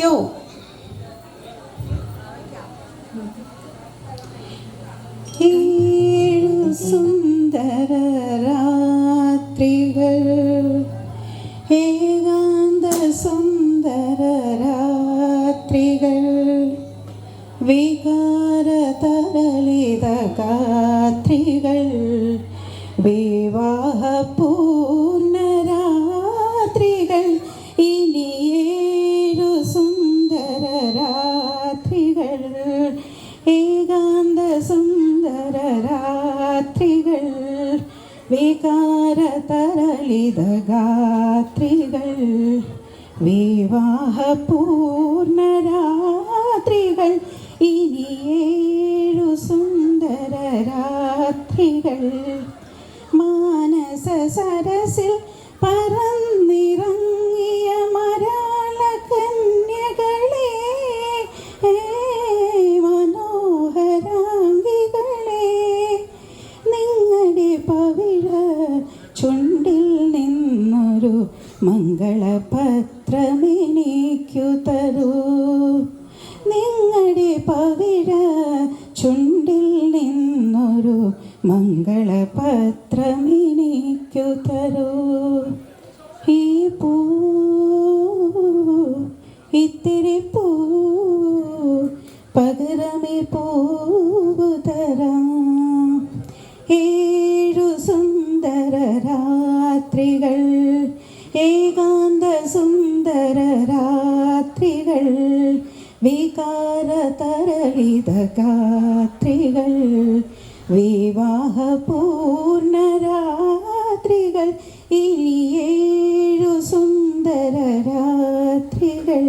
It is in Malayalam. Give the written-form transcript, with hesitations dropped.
പാടിയോ? ഏഴു സുന്ദര രാത്രികൾ, ഏകാന്ത സുന്ദര രാത്രികൾ, വികാര തരളിത ഗാത്രികൾ, വിവാഹ പൂർണ്ണ രാത്രികൾ, ഇനി ഏഴു സുന്ദര രാത്രികൾ, ഏകാന്ത സുന്ദര രാത്രികൾ, വികാര തരളിത ഗാത്രികൾ, വിവാഹ പൂർണ്ണ രാത്രികൾ, ഇനി ഏഴു സുന്ദര രാത്രികൾ. മാനസ സരസിൽ പറന്നിറങ്ങിയ മരാള കന്യകളെ, മനോഹരാംഗികളെ, നിങ്ങളുടെ പവിഴ ചുണ്ടിൽ നിന്നൊരു മംഗളപത്രമെനിക്കു തരൂ. നിങ്ങളുടെ പവിഴ ചുണ്ടിൽ നിന്നൊരു മംഗളപത്രമെനിക്കു തരൂ. ഈ പൂ, ഇത്തിരി പൂ, പകരമേ പൂവു തരാം. ഏഴു സുന്ദര രാത്രികൾ, ഏകാന്ത സുന്ദര രാത്രികൾ, വികാര തരളിത ഗാത്രികൾ, വിവാഹ പൂർണ്ണ രാത്രികൾ, ഇനി ഏഴു സുന്ദര രാത്രികൾ.